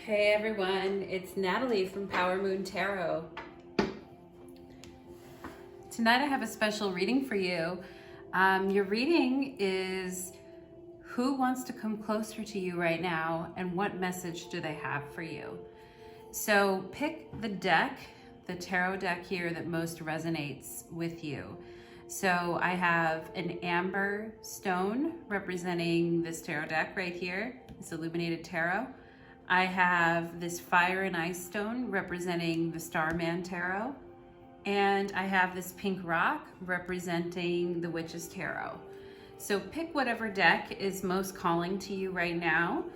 Hey everyone, it's Natalie from Power Moon Tarot. Tonight I have a special reading for you. Your reading is who wants to come closer to you right now and what message do they have for you? So pick the deck, the tarot deck here that most resonates with you. So I have an amber stone representing this tarot deck right here. It's illuminated tarot. I have this fire and ice stone representing the Starman Tarot. And I have this pink rock representing the Witch's Tarot. So pick whatever deck is most calling to you right now,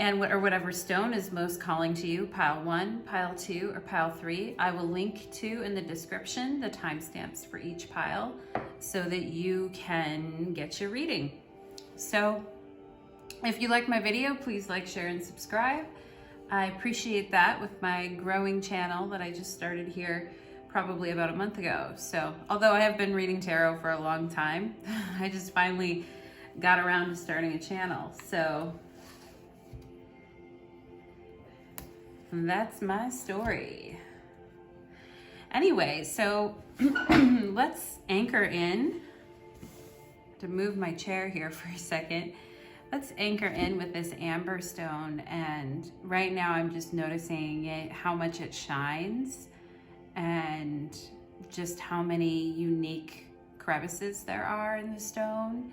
and whatever stone is most calling to you, pile 1, pile 2, or pile 3. I will link to in the description the timestamps for each pile so that you can get your reading. So if you like my video, please like, share, and subscribe. I appreciate that with my growing channel that I just started here probably about a month ago. So although I have been reading tarot for a long time, I just finally got around to starting a channel. So that's my story. Anyway, so let's anchor in. To move my chair here for a second. Let's anchor in with this amber stone, and right now I'm just noticing how much it shines and just how many unique crevices there are in the stone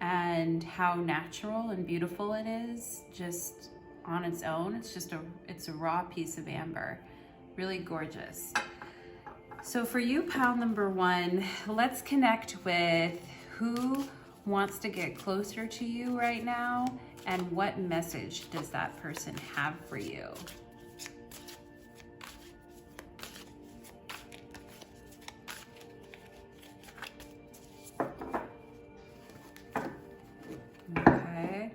and how natural and beautiful it is just on its own. It's a raw piece of amber, really gorgeous. So for you, pile number 1, let's connect with who wants to get closer to you right now and what message does that person have for you? Okay.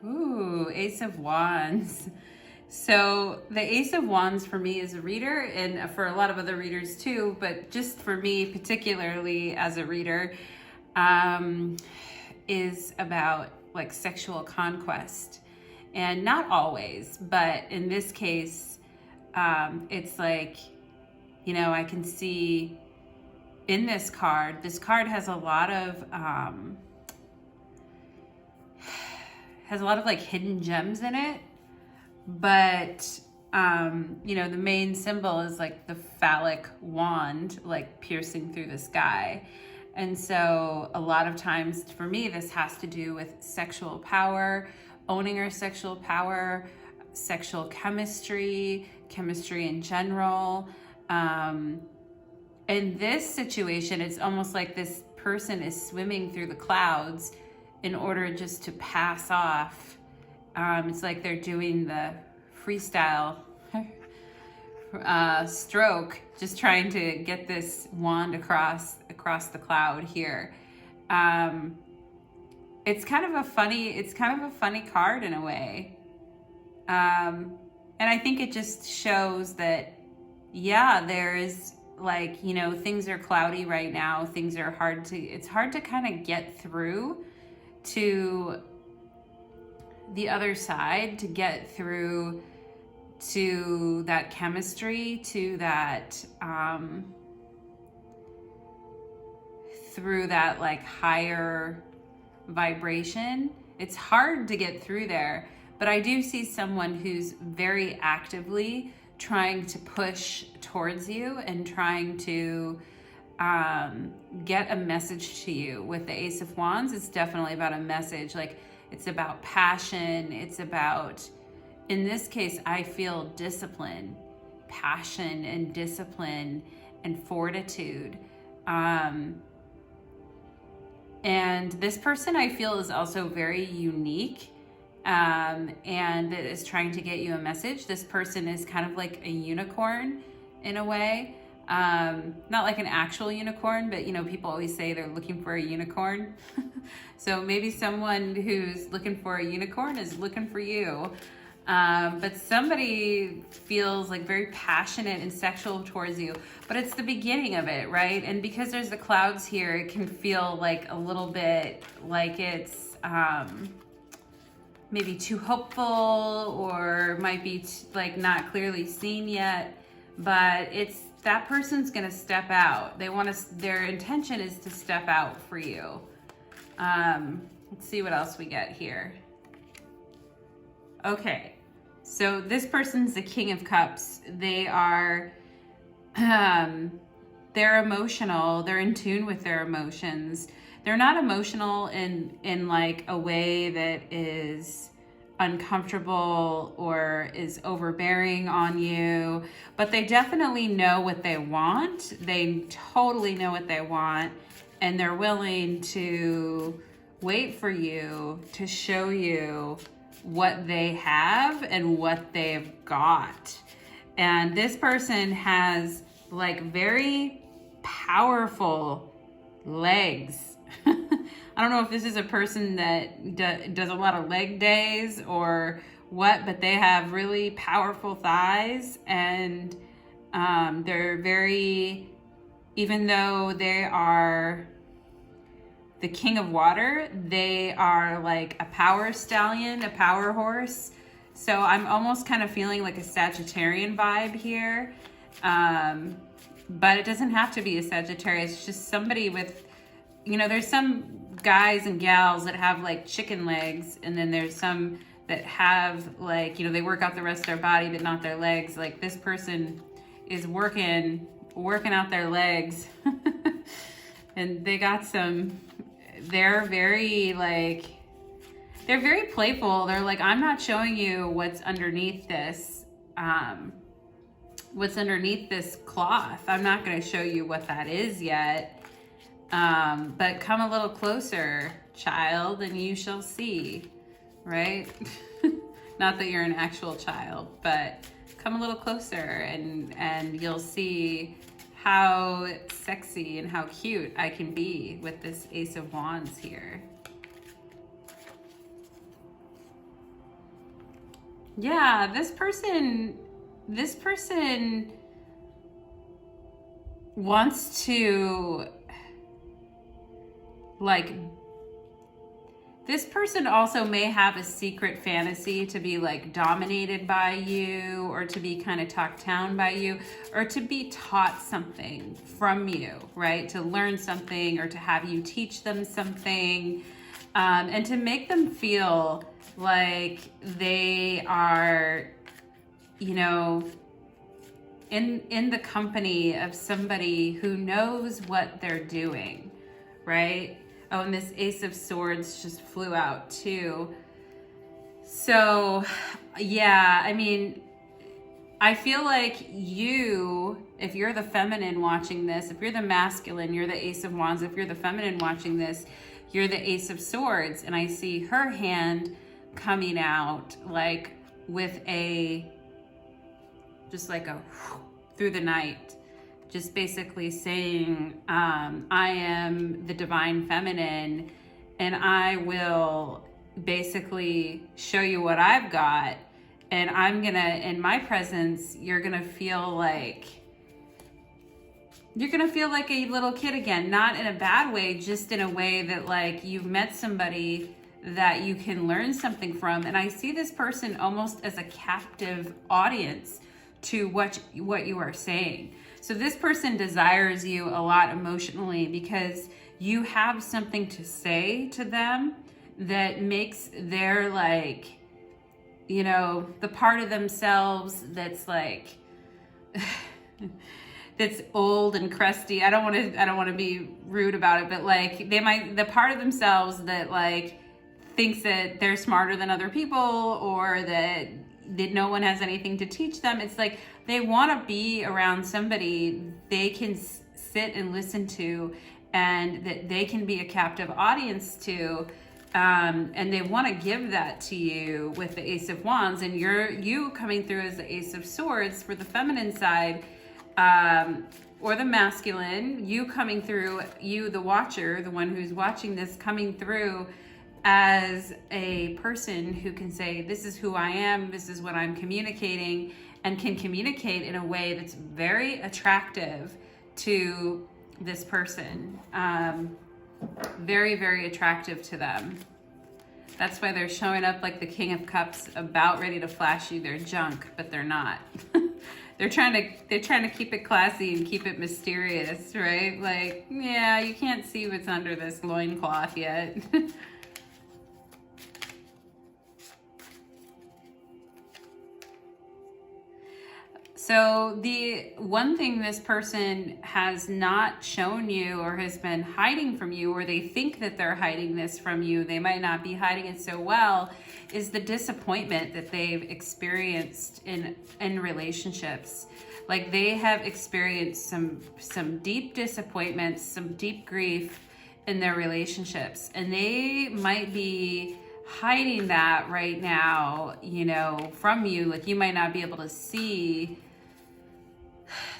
Ooh, Ace of Wands. So the Ace of Wands for me as a reader, and for a lot of other readers too, but just for me particularly as a reader, is about like sexual conquest. And not always, but in this case, it's like, you know, I can see in this card has a lot of, like hidden gems in it, but you know, the main symbol is like the phallic wand, like piercing through the sky. And so a lot of times for me, this has to do with sexual power, owning our sexual power, sexual chemistry in general. In this situation, it's almost like this person is swimming through the clouds in order just to pass off. It's like they're doing the freestyle stroke, just trying to get this wand across the cloud here. It's kind of a funny card in a way. And I think it just shows that, yeah, there's like, you know, things are cloudy right now. Things are it's hard to kind of get through to the other side, to get through to that chemistry, to that through that like higher vibration. It's hard to get through there, but I do see someone who's very actively trying to push towards you and trying to get a message to you. With the Ace of Wands, it's definitely about a message. Like, it's about passion. It's about, in this case, I feel discipline, passion and discipline and fortitude. And this person I feel is also very unique, and that is trying to get you a message. This person is kind of like a unicorn in a way. Not like an actual unicorn, but you know, people always say they're looking for a unicorn. So maybe someone who's looking for a unicorn is looking for you. But somebody feels like very passionate and sexual towards you, but it's the beginning of it, right? And because there's the clouds here, it can feel like a little bit like it's maybe too hopeful, or might be like not clearly seen yet. But it's that person's gonna step out. Their intention is to step out for you. Let's see what else we get here. Okay, so this person's the King of Cups. They are, they're emotional. They're in tune with their emotions. They're not emotional in like a way that is uncomfortable or is overbearing on you, but they definitely know what they want. They totally know what they want, and they're willing to wait for you to show you what they have and what they've got. And this person has like very powerful legs. I don't know if this is a person that does a lot of leg days or what, but they have really powerful thighs, and they're very, even though they are the king of water, they are like a power stallion, a power horse. So I'm almost kind of feeling like a Sagittarian vibe here. But it doesn't have to be a Sagittarius. It's just somebody with, you know, there's some guys and gals that have like chicken legs, and then there's some that have like, you know, they work out the rest of their body but not their legs. Like this person is working out their legs. And they got some, they're very playful. They're like, I'm not showing you what's underneath this cloth. I'm not going to show you what that is yet. But come a little closer, child, and you shall see, right? Not that you're an actual child, but come a little closer and you'll see how sexy and how cute I can be with this Ace of Wands here. Yeah, this person wants to, like, this person also may have a secret fantasy to be like dominated by you, or to be kind of talked down by you, or to be taught something from you, right? To learn something, or to have you teach them something, and to make them feel like they are, you know, in the company of somebody who knows what they're doing, right? Oh, and this Ace of Swords just flew out too. So, yeah, I mean, I feel like you, if you're the feminine watching this, if you're the masculine, you're the Ace of Wands. If you're the feminine watching this, you're the Ace of Swords. And I see her hand coming out like with a, just like a through the night. Just basically saying, I am the divine feminine, and I will basically show you what I've got. And I'm gonna, in my presence, you're gonna feel like a little kid again. Not in a bad way, just in a way that like you've met somebody that you can learn something from. And I see this person almost as a captive audience to what you are saying. So this person desires you a lot emotionally because you have something to say to them that makes their, like, you know, the part of themselves that's like that's old and crusty. I don't want to be rude about it, but like the part of themselves that like thinks that they're smarter than other people, or that no one has anything to teach them. It's like they want to be around somebody they can sit and listen to, and that they can be a captive audience to, and they want to give that to you with the Ace of Wands. And you coming through as the Ace of Swords for the feminine side, or the masculine, you coming through, you the watcher, the one who's watching this, coming through as a person who can say, this is who I am, this is what I'm communicating, and can communicate in a way that's very attractive to this person. Very, very attractive to them. That's why they're showing up like the King of Cups, about ready to flash you their junk, but they're not. They're trying to keep it classy and keep it mysterious, right? Like, yeah, you can't see what's under this loincloth yet. So the one thing this person has not shown you, or has been hiding from you, or they think that they're hiding this from you, they might not be hiding it so well, is the disappointment that they've experienced in relationships. Like, they have experienced some deep disappointments, some deep grief in their relationships, and they might be hiding that right now, you know, from you. Like, you might not be able to see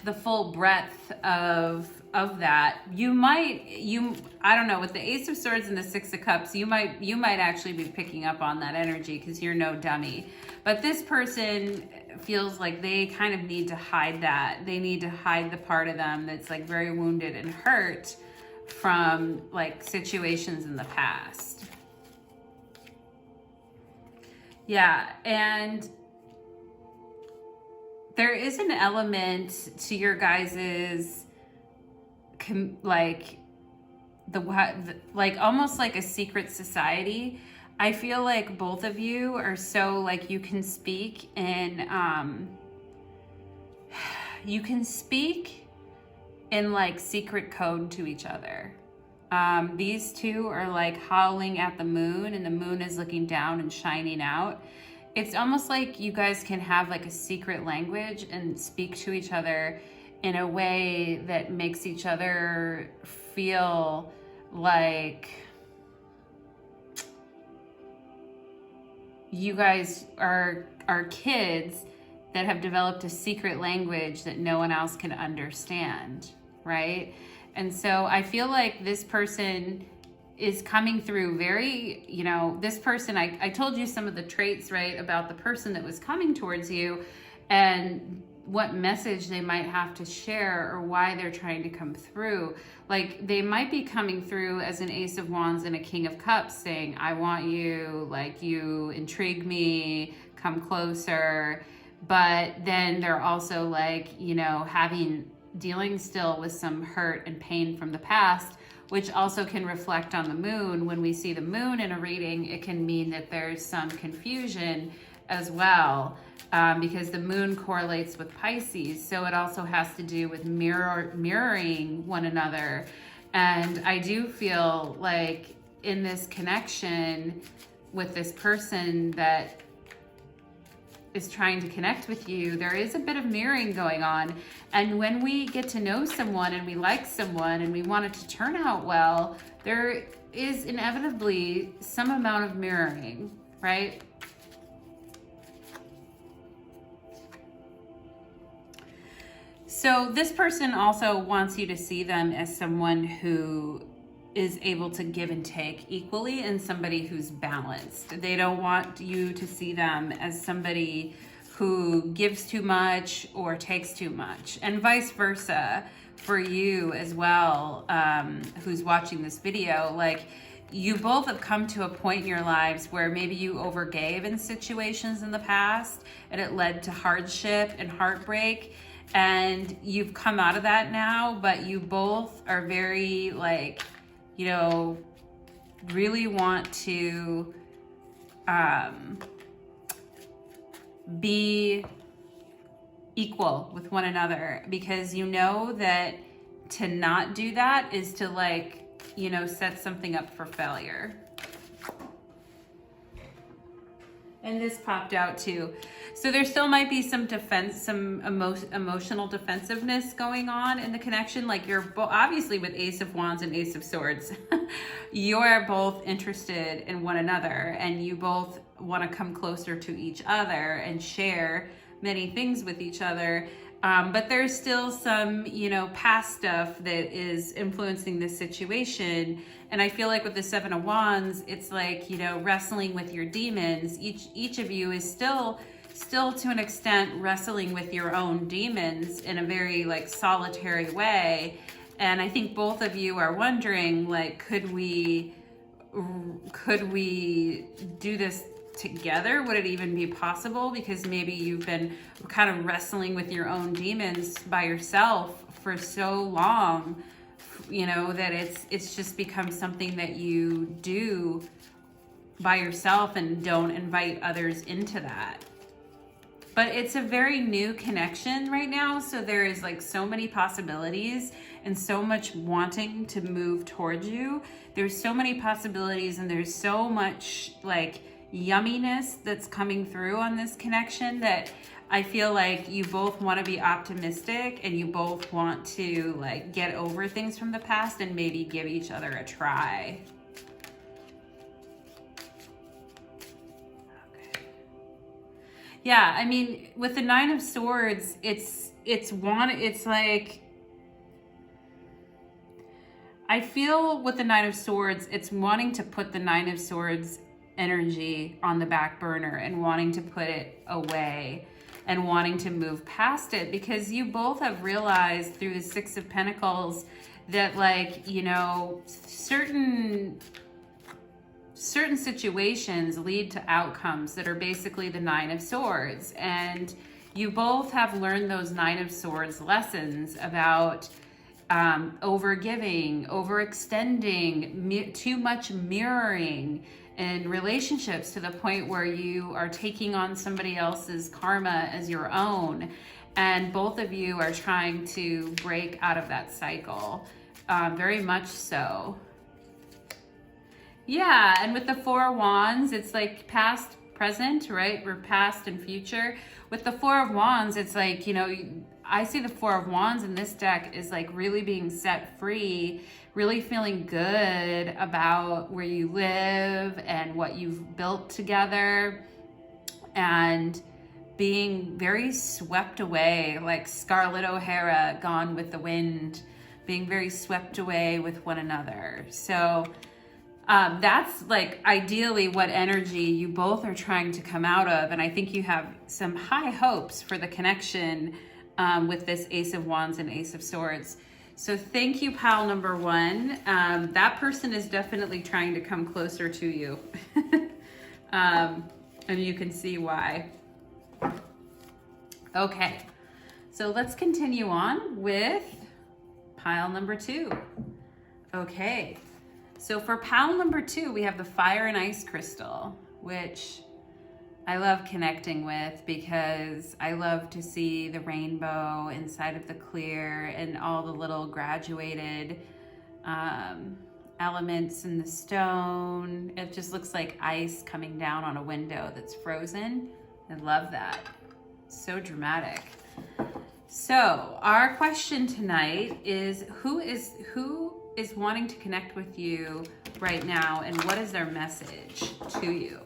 the full breadth of that. I don't know, with the Ace of Swords and the Six of Cups, you might actually be picking up on that energy, because you're no dummy. But this person feels like they kind of need to hide that. They need to hide the part of them that's like very wounded and hurt from like situations in the past. Yeah, and there is an element to your guys's like almost like a secret society. I feel like both of you are so like, you can speak in like secret code to each other. These two are like howling at the moon, and the moon is looking down and shining out. It's almost like you guys can have like a secret language and speak to each other in a way that makes each other feel like you guys are kids that have developed a secret language that no one else can understand, right? And so I feel like this person is coming through very, you know, this person, I told you some of the traits, right, about the person that was coming towards you and what message they might have to share, or why they're trying to come through. Like, they might be coming through as an Ace of Wands and a King of Cups, saying, I want you, like, you intrigue me, come closer. But then they're also like, you know, dealing still with some hurt and pain from the past, which also can reflect on the moon. When we see the moon in a reading, it can mean that there's some confusion as well, because the moon correlates with Pisces. So it also has to do with mirroring one another. And I do feel like in this connection with this person that is trying to connect with you, there is a bit of mirroring going on. And when we get to know someone and we like someone and we want it to turn out well, there is inevitably some amount of mirroring, right? So this person also wants you to see them as someone who is able to give and take equally, and somebody who's balanced. They don't want you to see them as somebody who gives too much or takes too much, and vice versa for you as well, who's watching this video. Like, you both have come to a point in your lives where maybe you overgave in situations in the past and it led to hardship and heartbreak, and you've come out of that now, but you both are very, like, you know, really want to be equal with one another, because you know that to not do that is to, like, you know, set something up for failure. And this popped out too. So there still might be some defense, some emotional defensiveness going on in the connection. Like, you're obviously with Ace of Wands and Ace of Swords, you're both interested in one another, and you both want to come closer to each other and share many things with each other. But there's still some, past stuff that is influencing this situation. And I feel like with the Seven of Wands, it's like, wrestling with your demons. Each of you is still to an extent wrestling with your own demons in a very like solitary way. And I think both of you are wondering, like, could we do this together? Would it even be possible? Because maybe you've been kind of wrestling with your own demons by yourself for so long, that it's just become something that you do by yourself and don't invite others into that. But it's a very new connection right now. So there is like so many possibilities and so much wanting to move towards you. There's so many possibilities and there's so much like yumminess that's coming through on this connection that I feel like you both want to be optimistic and you both want to like get over things from the past and maybe give each other a try. Yeah, I mean, with the Nine of Swords, it's like, I feel with the Nine of Swords, it's wanting to put the Nine of Swords energy on the back burner and wanting to put it away and wanting to move past it, because you both have realized through the Six of Pentacles that like, certain situations lead to outcomes that are basically the Nine of Swords. And you both have learned those Nine of Swords lessons about overgiving, overextending, too much mirroring in relationships to the point where you are taking on somebody else's karma as your own. And both of you are trying to break out of that cycle, very much so. Yeah, and with the Four of Wands, it's like past, present, right? We're past and future. With the Four of Wands, it's like, I see the Four of Wands in this deck is like really being set free, really feeling good about where you live and what you've built together, and being very swept away, like Scarlett O'Hara, Gone with the Wind, being very swept away with one another. So that's like ideally what energy you both are trying to come out of. And I think you have some high hopes for the connection with this Ace of Wands and Ace of Swords. So thank you, pile number one. That person is definitely trying to come closer to you. And you can see why. Okay, so let's continue on with pile number two. Okay. So for pile number two, we have the Fire and Ice Crystal, which I love connecting with because I love to see the rainbow inside of the clear and all the little graduated elements in the stone. It just looks like ice coming down on a window that's frozen. I love that. So dramatic. So our question tonight is who is wanting to connect with you right now, and what is their message to you?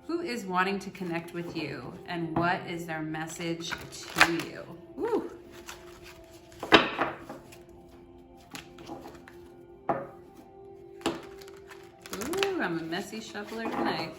Who is wanting to connect with you, and what is their message to you? Woo. Ooh, I'm a messy shuffler tonight.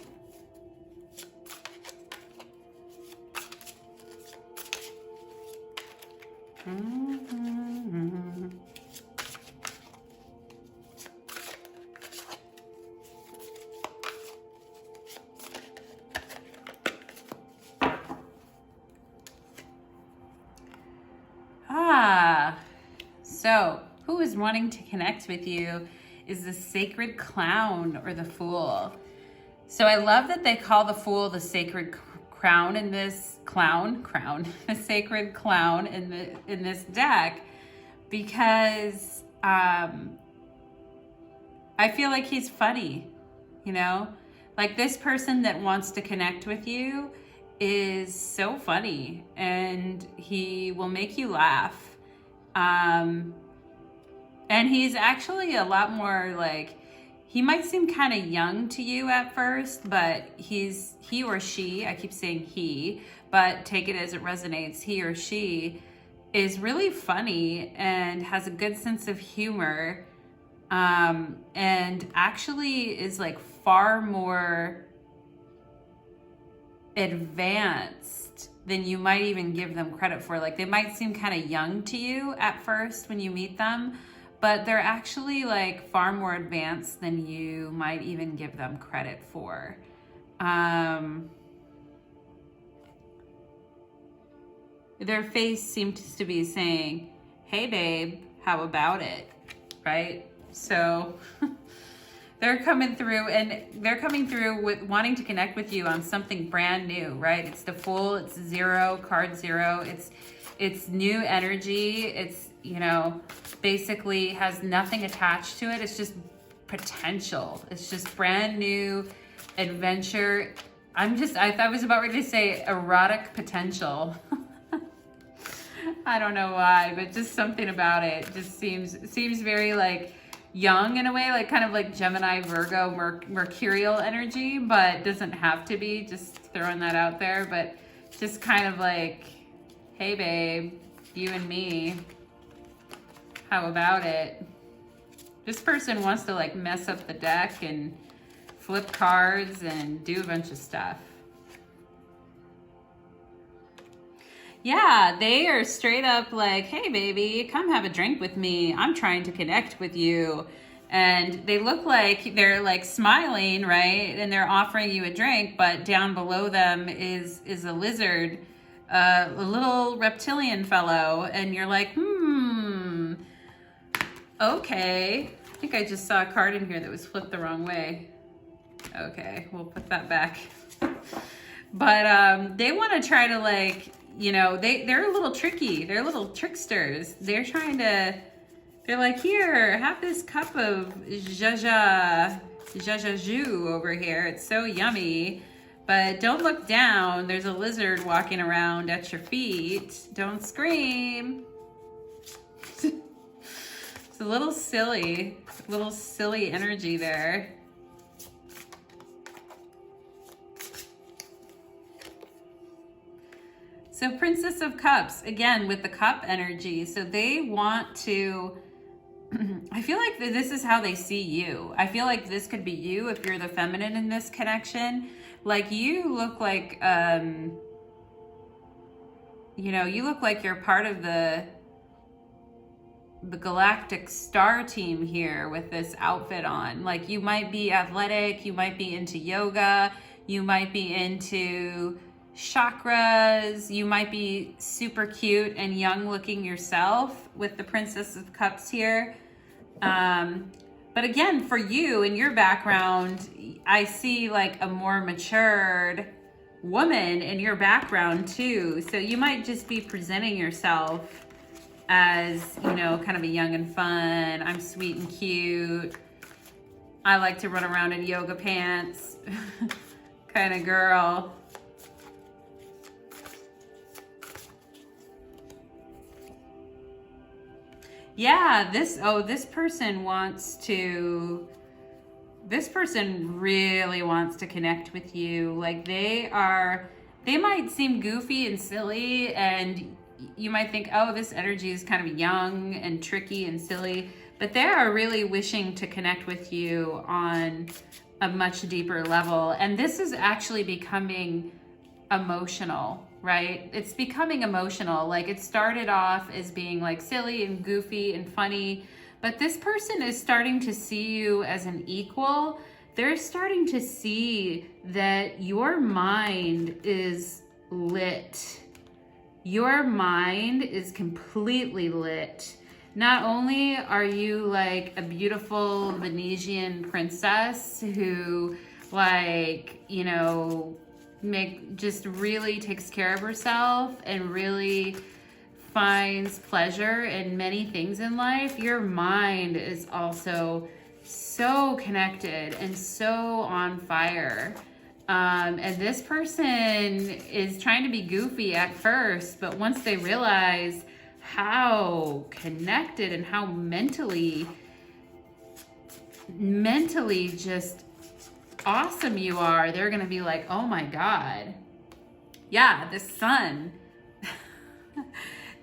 So who is wanting to connect with you is the Sacred Clown or the Fool. So I love that they call the Fool the Sacred Crown in this the Sacred Clown in this deck, because I feel like he's funny, like this person that wants to connect with you is so funny and he will make you laugh. And he's actually a lot more like, he might seem kind of young to you at first, but he or she, I keep saying he, but take it as it resonates, he or she is really funny and has a good sense of humor, and actually is like far more advanced than you might even give them credit for. Like they might seem kind of young to you at first when you meet them, but they're actually like far more advanced than you might even give them credit for. Their face seems to be saying, hey babe, how about it? Right? So they're coming through, and they're coming through with wanting to connect with you on something brand new, right? It's the Fool, it's zero, card zero. It's new energy. It's, you know, basically has nothing attached to it. It's just potential. It's just brand new adventure. I was about ready to say erotic potential. I don't know why, but just something about it just seems very like young in a way, like kind of like Gemini, Virgo, Mercurial energy, but doesn't have to be, just throwing that out there. But just kind of like, hey babe, you and me, how about it? This person wants to like mess up the deck and flip cards and do a bunch of stuff. Yeah, they are straight up like, hey baby, come have a drink with me. I'm trying to connect with you. And they look like they're like smiling, right? And they're offering you a drink, but down below them is a lizard, a little reptilian fellow. And you're like, okay. I think I just saw a card in here that was flipped the wrong way. Okay, we'll put that back. But they want to try to like, you know, they're a little tricky. They're little tricksters. They're like, here, have this cup of jus over here. It's so yummy. But don't look down. There's a lizard walking around at your feet. Don't scream. It's a little silly energy there. So Princess of Cups, again, with the cup energy. So they want to, I feel like this is how they see you. I feel like this could be you if you're the feminine in this connection. Like you look like, you know, you look like you're part of the galactic star team here with this outfit on. Like you might be athletic, you might be into yoga, you might be into chakras, you might be super cute and young looking yourself with the Princess of Cups here. But again, for you in your background, I see like a more matured woman in your background too. So you might just be presenting yourself as, you know, kind of a young and fun, I'm sweet and cute, I like to run around in yoga pants kind of girl. Yeah, this person really wants to connect with you. Like they might seem goofy and silly, and you might think, oh, this energy is kind of young and tricky and silly, but they are really wishing to connect with you on a much deeper level. And this is actually becoming emotional, right? It's becoming emotional. Like it started off as being like silly and goofy and funny, but this person is starting to see you as an equal. They're starting to see that your mind is lit. Your mind is completely lit. Not only are you like a beautiful Venetian princess who like, you know, just really takes care of herself and really finds pleasure in many things in life, your mind is also so connected and so on fire. And this person is trying to be goofy at first, but once they realize how connected and how mentally mentally just awesome you are. They're going to be like, oh my God. Yeah, the sun.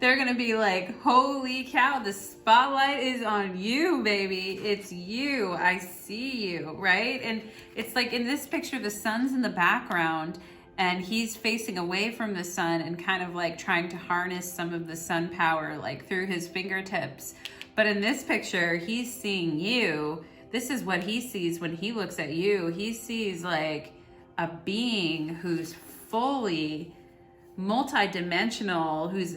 They're going to be like, holy cow, the spotlight is on you, baby. It's you. I see you, right? And it's like in this picture, the sun's in the background and he's facing away from the sun and kind of like trying to harness some of the sun power like through his fingertips. But in this picture, he's seeing you. This is what he sees when he looks at you. He sees like a being who's fully multi-dimensional, who's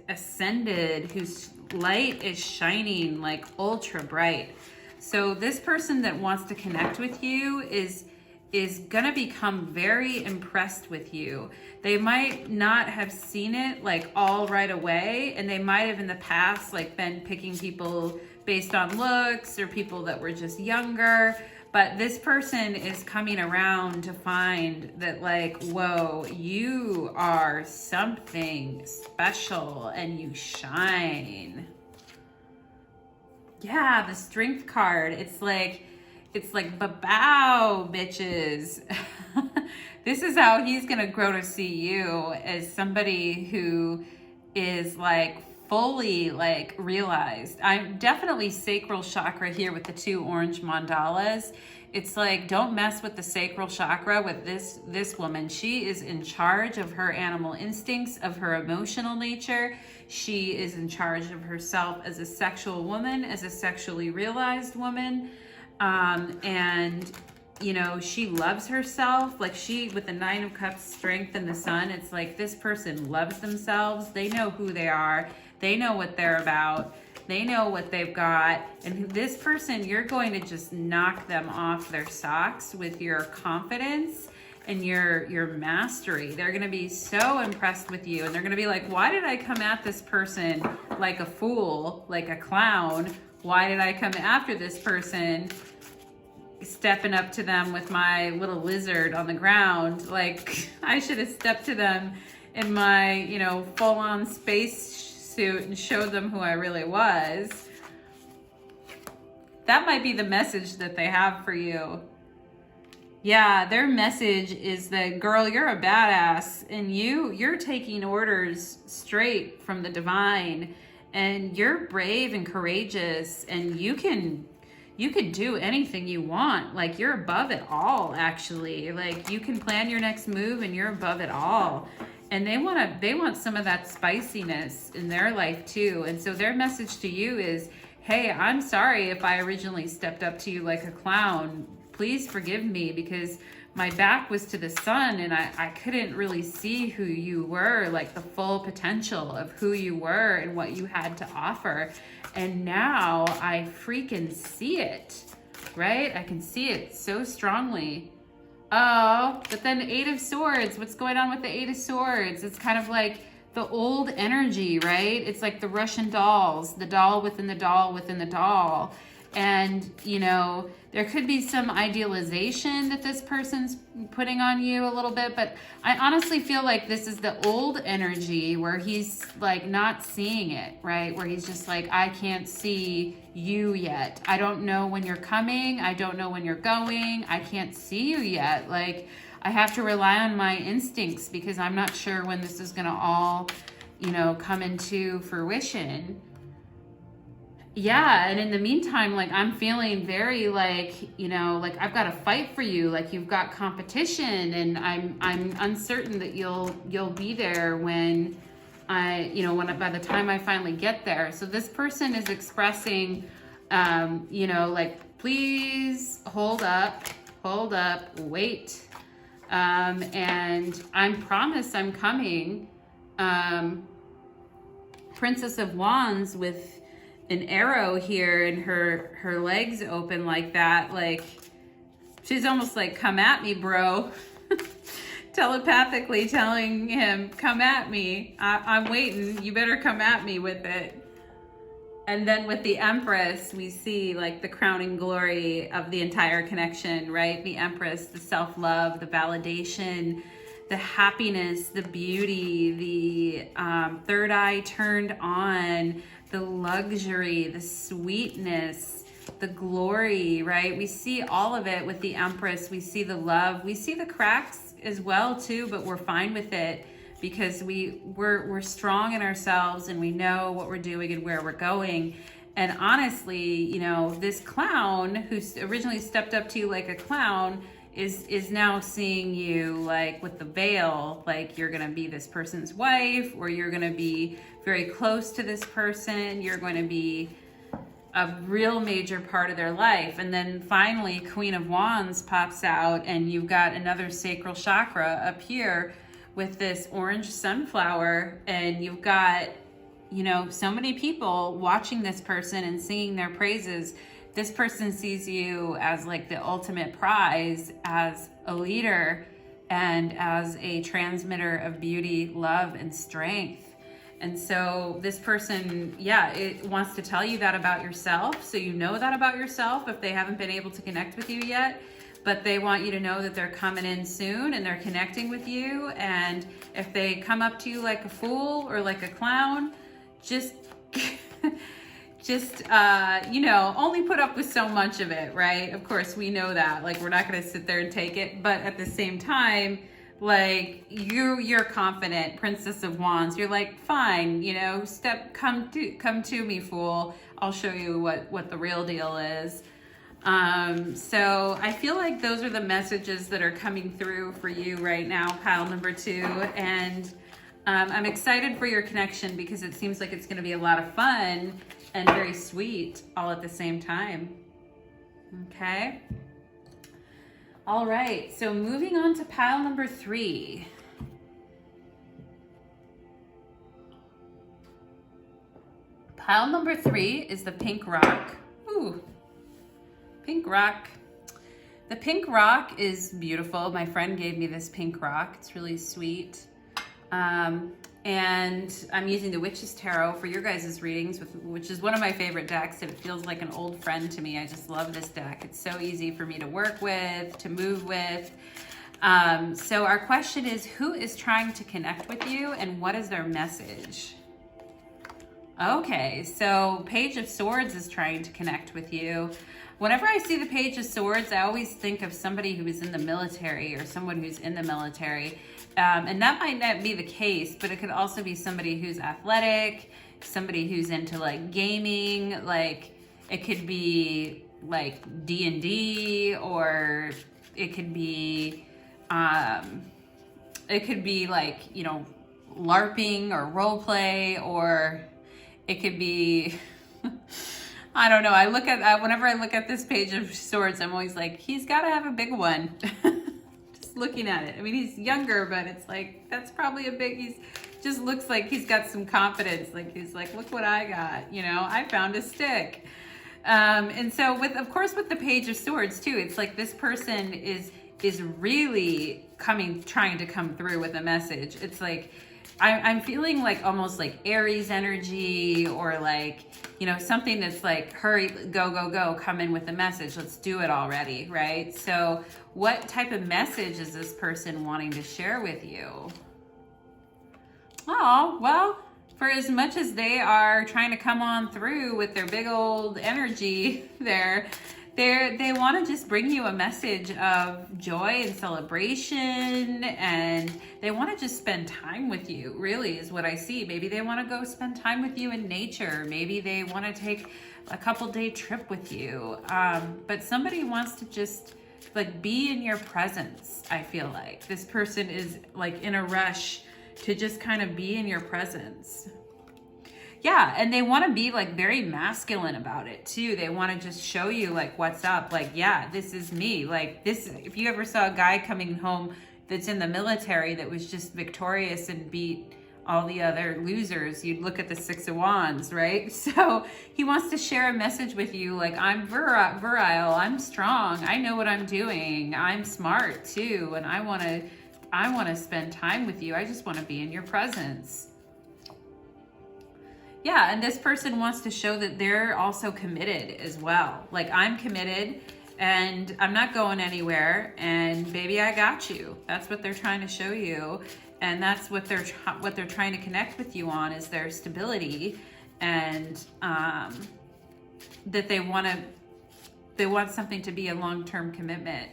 ascended, whose light is shining like ultra bright. So this person that wants to connect with you is gonna become very impressed with you. They might not have seen it like all right away, and they might have in the past like been picking people based on looks or people that were just younger. But this person is coming around to find that like, whoa, you are something special and you shine. Yeah, the Strength card. It's like ba-bow, bitches. This is how he's gonna grow to see you as somebody who is like fully like realized. I'm definitely sacral chakra here with the 2 orange mandalas. It's like, don't mess with the sacral chakra with this woman. She is in charge of her animal instincts, of her emotional nature. She is in charge of herself as a sexual woman, as a sexually realized woman. And you know, she loves herself. Like she, with the 9 of Cups, strength and the sun, it's like this person loves themselves. They know who they are. They know what they're about. They know what they've got. And this person, you're going to just knock them off their socks with your confidence and your mastery. They're going to be so impressed with you. And they're going to be like, why did I come at this person like a fool, like a clown? Why did I come after this person stepping up to them with my little lizard on the ground? Like I should have stepped to them in my, you know, full-on space suit and showed them who I really was. That might be the message that they have for you. Yeah, their message is that, girl, you're a badass and you're taking orders straight from the divine, and you're brave and courageous, and you can do anything you want. Like you're above it all, actually. Like you can plan your next move and you're above it all. And they want some of that spiciness in their life too. And so their message to you is, hey, I'm sorry if I originally stepped up to you like a clown. Please forgive me, because my back was to the sun and I couldn't really see who you were, like the full potential of who you were and what you had to offer. And now I freaking see it, right? I can see it so strongly. Oh, but then 8 of Swords, what's going on with the 8 of Swords? It's kind of like the old energy, right? It's like the Russian dolls, the doll within the doll within the doll. And, you know, there could be some idealization that this person's putting on you a little bit, but I honestly feel like this is the old energy where he's like not seeing it, right? Where he's just like, I can't see you yet. I don't know when you're coming. I don't know when you're going. I can't see you yet. Like I have to rely on my instincts because I'm not sure when this is going to all, you know, come into fruition. Yeah, and in the meantime, like I'm feeling very like, you know, like I've got to fight for you, like you've got competition, and I'm uncertain that you'll be there when by the time I finally get there. So this person is expressing, you know, like, please hold up, wait, and I'm promised I'm coming. Princess of Wands with an arrow here and her legs open like that, like she's almost like, come at me, bro. Telepathically telling him, come at me. I'm waiting. You better come at me with it. And then with the Empress, we see like the crowning glory of the entire connection, right? The Empress, the self-love, the validation, the happiness, the beauty, the third eye turned on, the luxury, the sweetness, the glory, right? We see all of it with the Empress. We see the love. We see the cracks as well too, but we're fine with it because we're strong in ourselves and we know what we're doing and where we're going. And honestly, you know, this clown who originally stepped up to you like a clown is now seeing you like with the veil, like you're gonna be this person's wife, or you're gonna be very close to this person. You're going to be a real major part of their life. And then finally, Queen of Wands pops out and you've got another sacral chakra up here with this orange sunflower, and you've got, you know, so many people watching this person and singing their praises. This person sees you as like the ultimate prize, as a leader and as a transmitter of beauty, love, and strength. And so this person, yeah, it wants to tell you that about yourself. So you know that about yourself if they haven't been able to connect with you yet. But they want you to know that they're coming in soon and they're connecting with you. And if they come up to you like a fool or like a clown, just you know, only put up with so much of it, right? Of course, we know that. Like, we're not going to sit there and take it. But at the same time, like, you're confident, Princess of Wands. You're like, fine, you know, come to me, fool. I'll show you what the real deal is. So I feel like those are the messages that are coming through for you right now, pile number 2. And I'm excited for your connection because it seems like it's going to be a lot of fun and very sweet all at the same time. Okay. All right. So moving on to pile number 3. Pile number 3 is the pink rock. Ooh, pink rock. The pink rock is beautiful. My friend gave me this pink rock. It's really sweet. And I'm using the Witch's Tarot for your guys' readings, which is one of my favorite decks, and it feels like an old friend to me. I just love this deck. It's so easy for me to work with, to move with. So our question is, who is trying to connect with you and what is their message? Okay, so Page of Swords is trying to connect with you. Whenever I see the Page of Swords, I always think of somebody who is in the military or someone who's in the military. And that might not be the case, but it could also be somebody who's athletic, somebody who's into like gaming, like it could be like D&D, or it could be like, you know, LARPing or role play, or it could be, I don't know. Whenever I look at this Page of Swords, I'm always like, he's got to have a big one. Just looking at it. I mean, he's younger, but it's like, that's probably a big, just looks like he's got some confidence. Like, he's like, look what I got. You know, I found a stick. And so of course, with the Page of Swords too, it's like this person is really trying to come through with a message. It's like, I'm feeling like almost like Aries energy, or like, you know, something that's like, hurry, go, go, go, come in with the message. Let's do it already, right? So what type of message is this person wanting to share with you? Oh, well, for as much as they are trying to come on through with their big old energy there, they want to just bring you a message of joy and celebration, and they want to just spend time with you, really, is what I see. Maybe they want to go spend time with you in nature. Maybe they want to take a couple-day trip with you. But somebody wants to just like be in your presence, I feel like. This person is like in a rush to just kind of be in your presence. Yeah, and they want to be like very masculine about it too. They want to just show you like what's up. Like, yeah, this is me. Like this, if you ever saw a guy coming home that's in the military that was just victorious and beat all the other losers, you'd look at the Six of Wands, right? So he wants to share a message with you like, I'm virile, I'm strong, I know what I'm doing, I'm smart too, and I want to spend time with you. I just want to be in your presence. Yeah, and this person wants to show that they're also committed as well. Like, I'm committed and I'm not going anywhere, and baby, I got you. That's what they're trying to show you, and that's what they're trying to connect with you on, is their stability, and that they want to they want something to be a long-term commitment.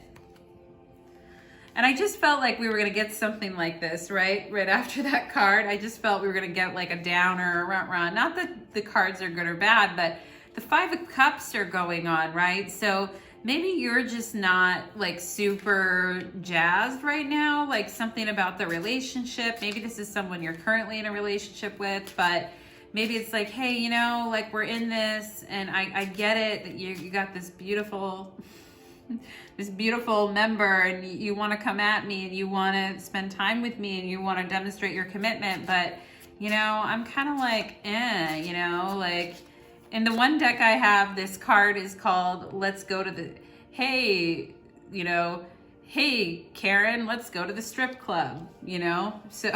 And I just felt like we were going to get something like this, right? Right after that card, I just felt we were going to get like a downer, a runt. Not that the cards are good or bad, but the Five of Cups are going on, right? So maybe you're just not like super jazzed right now, like something about the relationship. Maybe this is someone you're currently in a relationship with, but maybe it's like, hey, you know, like we're in this, and I get it that you got this beautiful member, and you want to come at me, and you want to spend time with me, and you want to demonstrate your commitment, but you know, I'm kind of like, you know, like in the one deck I have, this card is called Let's Go to the, hey, you know, hey Karen, let's go to the strip club, you know? So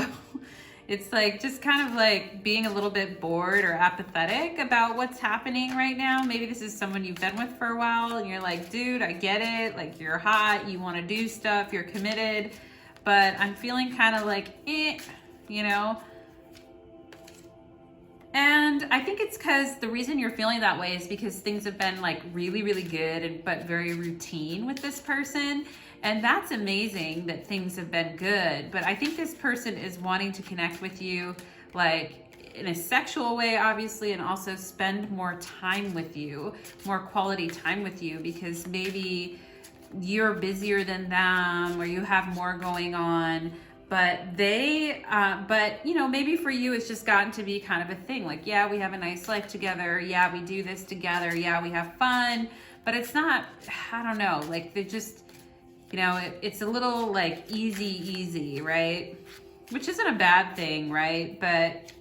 it's like just kind of like being a little bit bored or apathetic about what's happening right now. Maybe this is someone you've been with for a while and you're like, dude, I get it. Like you're hot, you want to do stuff, you're committed, but I'm feeling kind of like, you know? And I think it's because the reason you're feeling that way is because things have been like really, really good, but very routine with this person. And that's amazing that things have been good. But I think this person is wanting to connect with you like in a sexual way, obviously, and also spend more time with you, more quality time with you, because maybe you're busier than them or you have more going on. But but you know, maybe for you, it's just gotten to be kind of a thing. Like, yeah, we have a nice life together. Yeah, we do this together. Yeah, we have fun. But it's not, I don't know, like they just, you know, it's a little like easy, right? Which isn't a bad thing, right? But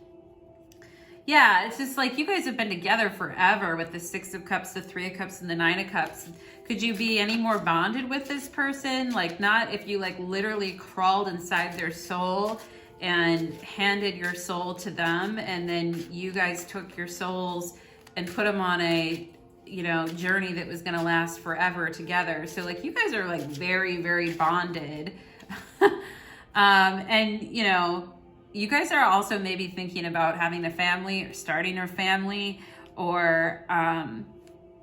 yeah, it's just like you guys have been together forever with the Six of Cups, the Three of Cups, and the Nine of Cups. Could you be any more bonded with this person? Like not if you like literally crawled inside their soul and handed your soul to them, and then you guys took your souls and put them on a, you know, journey that was going to last forever together. So like you guys are like very, very bonded. And you know, you guys are also maybe thinking about having a family or starting a family, or,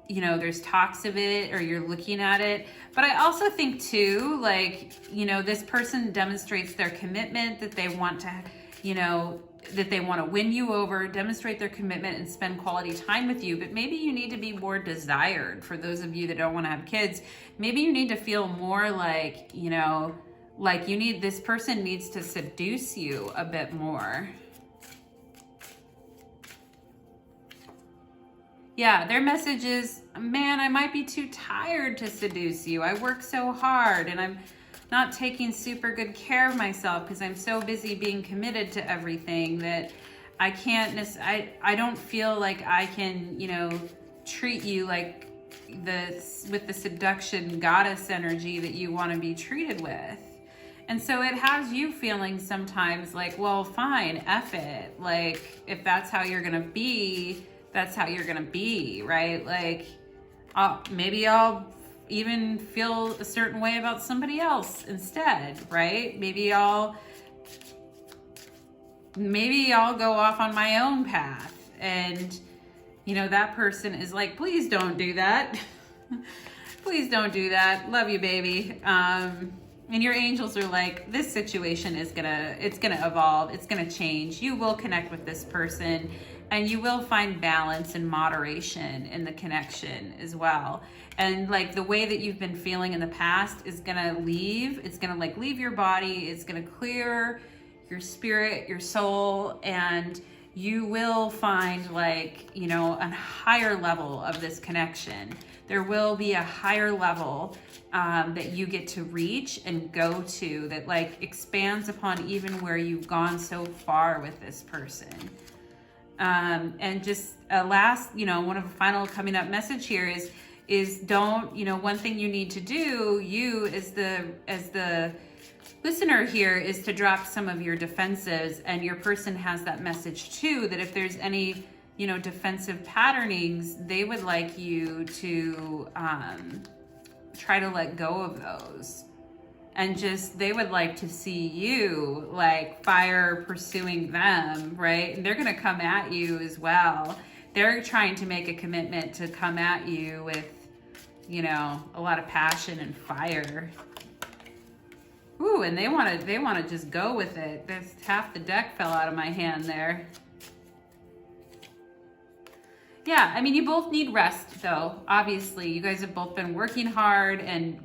you know, there's talks of it, or you're looking at it. But I also think too, like, you know, this person demonstrates their commitment, that they want to, you know, that they want to win you over, demonstrate their commitment and spend quality time with you. But maybe you need to be more desired. For those of you that don't want to have kids, maybe you need to feel more like, you know, like you need, this person needs to seduce you a bit more. Yeah, their message is, man, I might be too tired to seduce you. I work so hard and I'm not taking super good care of myself because I'm so busy being committed to everything that I can't, I don't feel like I can, you know, treat you like with the seduction goddess energy that you want to be treated with. And so it has you feeling sometimes like, well, fine, F it. Like, if that's how you're going to be, that's how you're going to be, right? Like, maybe I'll even feel a certain way about somebody else instead, right? Maybe I'll go off on my own path. And, you know, that person is like, please don't do that. Please don't do that. Love you, baby. And your angels are like, this situation is it's gonna evolve. It's gonna change. You will connect with this person and you will find balance and moderation in the connection as well. And like the way that you've been feeling in the past is gonna leave. It's gonna like leave your body. It's gonna clear your spirit, your soul, and you will find like, you know, a higher level of this connection. There will be a higher level that you get to reach and go to that like expands upon even where you've gone so far with this person. And just a last, you know, one of the final coming up message here is don't, you know, one thing you need to do, you as the listener here, is to drop some of your defenses, and your person has that message too, that if there's any, you know, defensive patternings, they would like you to try to let go of those. And just, they would like to see you like fire pursuing them, right? And they're gonna come at you as well. They're trying to make a commitment to come at you with, you know, a lot of passion and fire. Ooh, and they want to just go with it. There's half the deck fell out of my hand there. Yeah, I mean, you both need rest though. Obviously, you guys have both been working hard and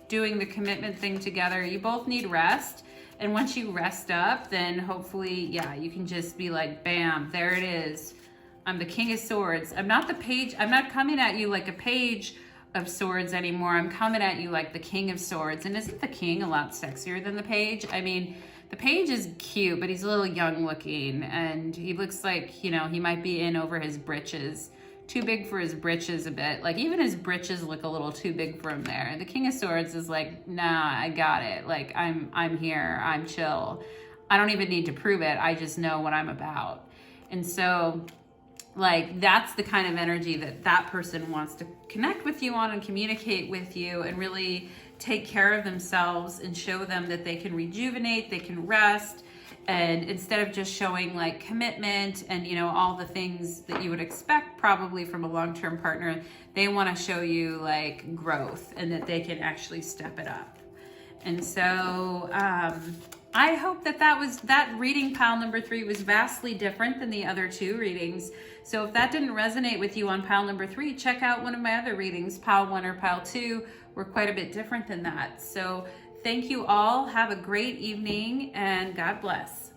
doing the commitment thing together. You both need rest. And once you rest up, then hopefully, yeah, you can just be like, bam, there it is. I'm the King of Swords. I'm not the page. I'm not coming at you like a page of swords anymore. I'm coming at you like the King of Swords. And isn't the king a lot sexier than the page? I mean, the page is cute, but he's a little young looking, and he looks like, you know, he might be in over his britches. Too big for his britches a bit. Like, even his britches look a little too big for him there. The King of Swords is like, nah, I got it. Like, I'm here, I'm chill. I don't even need to prove it. I just know what I'm about. And so, like, that's the kind of energy that that person wants to connect with you on and communicate with you and really take care of themselves and show them that they can rejuvenate, they can rest. And instead of just showing like commitment and, you know, all the things that you would expect probably from a long-term partner, they want to show you like growth and that they can actually step it up. And so I hope that reading pile number 3 was vastly different than the other 2 readings. So if that didn't resonate with you on pile number 3, check out one of my other readings. Pile 1 or pile 2 were quite a bit different than that. So thank you all. Have a great evening and God bless.